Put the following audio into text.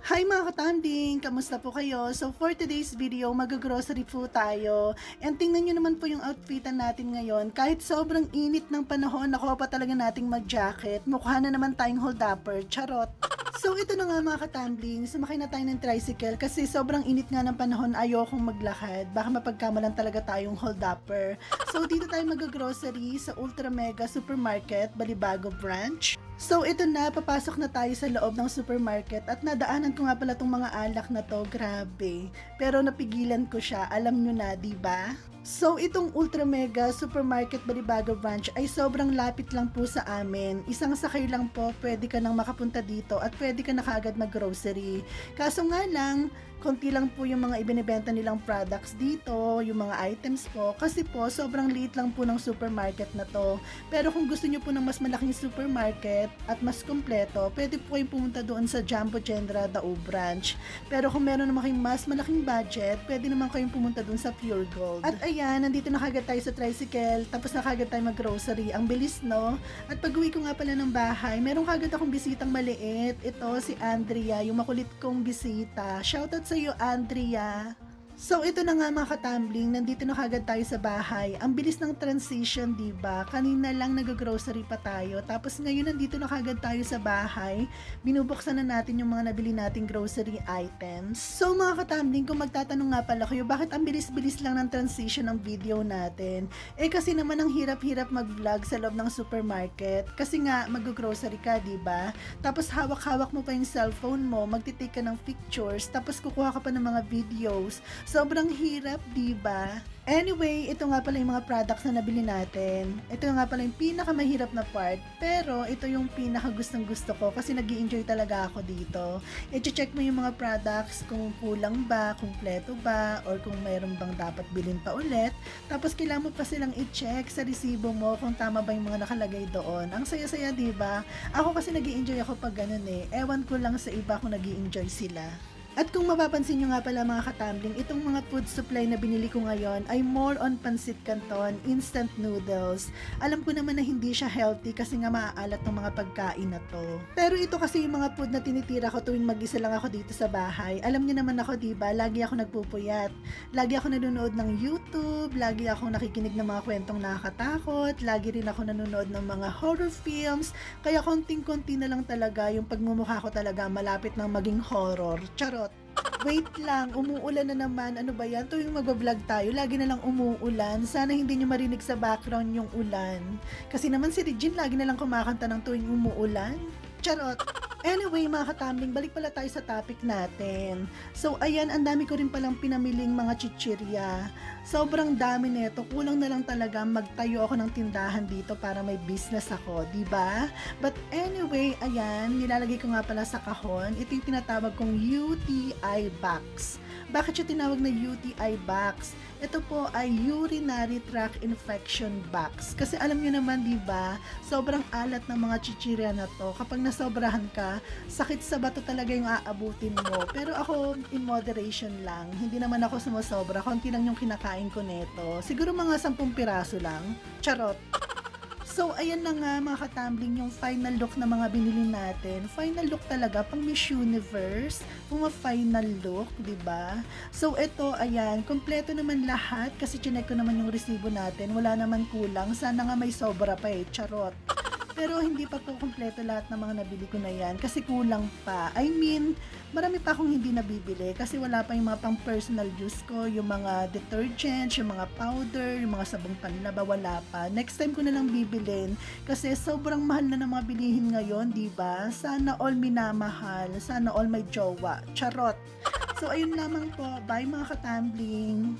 Hi mga katambing! Kamusta po kayo? So for today's video, mag-grocery po tayo. And tingnan nyo naman po yung outfitan natin ngayon. Kahit sobrang init ng panahon, nakuha pa talaga nating mag-jacket. Mukha na naman tayong hold-upper. Charot! So ito na nga mga katambling, sumakay na tayo ng tricycle kasi sobrang init nga ng panahon, ayokong maglakad. Baka mapagkamalan talaga tayong hold-upper. So dito tayo mag-grocery sa Ultra Mega Supermarket, Balibago Branch. So ito na, papasok na tayo sa loob ng supermarket at nadaanan ko nga pala tong mga alak na to, grabe. Pero napigilan ko siya, alam nyo na, diba? So itong Ultra Mega Supermarket Balibago Branch ay sobrang lapit lang po sa amin. Isang sakay lang po, pwede ka nang makapunta dito at pwede ka na kaagad mag-grocery. Kaso nga lang, konti lang po yung mga ibinebenta nilang products dito, yung mga items po, kasi po sobrang liit lang po ng supermarket na to. Pero kung gusto nyo po ng mas malaking supermarket at mas kompleto, pwede po kayong pumunta doon sa Jumbo General Dao Branch. Pero kung meron naman kayong mas malaking budget, pwede naman kayong pumunta doon sa Pure Gold. At ayan, nandito na kagad tayo sa tricycle, tapos na kagad tayo mag-grocery. Ang bilis, no? At pag-uwi ko nga pala ng bahay, meron kagad akong bisitang maliit. Ito si Andrea, yung makulit kong bisita. Shoutout sa iyo, Andrea. So ito na nga mga katambling, nandito na kagad tayo sa bahay. Ang bilis ng transition, diba? Kanina lang nag-grocery pa tayo, tapos ngayon nandito na kagad tayo sa bahay. Binubuksan na natin yung mga nabili nating grocery items. So mga katambling, kung magtatanong nga pala kayo, bakit ang bilis-bilis lang ng transition ng video natin? Eh kasi naman ang hirap-hirap mag-vlog sa loob ng supermarket. Kasi nga mag-grocery ka, diba? Tapos hawak-hawak mo pa yung cellphone mo, magtitake ka ng pictures, tapos kukuha ka pa ng mga videos. Sobrang hirap, diba? Anyway, ito nga pala yung mga products na nabili natin. Ito nga pala yung pinakamahirap na part, pero ito yung pinakagustong gusto ko kasi nag-i-enjoy talaga ako dito. I-check mo yung mga products kung kulang ba, kumpleto ba, or kung mayroon bang dapat bilhin pa ulit. Tapos kailangan mo pa silang i-check sa resibo mo kung tama ba yung mga nakalagay doon. Ang saya-saya, diba? Ako kasi nag-i-enjoy ako pag ganun eh. Ewan ko lang sa iba kung nag-i-enjoy sila. At kung mapapansin nyo nga pala mga katambling, itong mga food supply na binili ko ngayon ay more on pancit canton, instant noodles. Alam ko naman na hindi siya healthy kasi nga maaalat ng mga pagkain na to. Pero ito kasi yung mga food na tinitira ko tuwing mag-isa lang ako dito sa bahay. Alam niyo naman ako, diba? Lagi ako nagpupuyat. Lagi ako nanonood ng YouTube, lagi ako nakikinig ng mga kwentong nakakatakot, lagi rin ako nanonood ng mga horror films, kaya konting-konti na lang talaga yung pagmumukha ko talaga malapit ng maging horror. Charot! Wait lang, umuulan na naman. Ano ba yan? Tuwing mag-vlog tayo, lagi na lang umuulan. Sana hindi nyo marinig sa background yung ulan. Kasi naman si Regine lagi na lang kumakanta ng tuwing umuulan. Charot! Anyway, mga katambling, balik pala tayo sa topic natin. So, ayan, ang dami ko rin palang pinamiling mga chichirya. Sobrang dami nito. Kulang na lang talaga magtayo ako ng tindahan dito para may business ako, diba? But anyway, ayan, nilalagay ko nga pala sa kahon. Ito yung tinatawag kong UTI box. Bakit siya tinawag na UTI box? Ito po ay urinary tract infection box. Kasi alam niyo naman, diba, sobrang alat ng mga chichirya na to. Kapag nasobrahan ka, sakit sa bato talaga yung aabutin mo. Pero ako, in moderation lang. Hindi naman ako sumusobra. Konti lang yung kinakain ko neto. Siguro mga 10 piraso lang. Charot. So, ayan na nga mga katambling yung final look na mga binili natin. Final look talaga, pang Miss Universe. Final look, diba? So, ito, ayan, kompleto naman lahat kasi chinek ko naman yung resibo natin. Wala naman kulang. Sana nga may sobra pa eh. Charot. Pero hindi pa po kumpleto lahat ng mga nabili ko na yan kasi kulang pa. I mean, marami pa akong hindi nabibili kasi wala pa yung mga pang personal use ko, yung mga detergents, yung mga powder, yung mga sabong panlaba, wala pa. Next time ko na lang bibilin kasi sobrang mahal na ng mga bilihin ngayon, diba? Sana all minamahal, sana all may jowa. Charot! So, ayun lamang po. Bye mga katambling!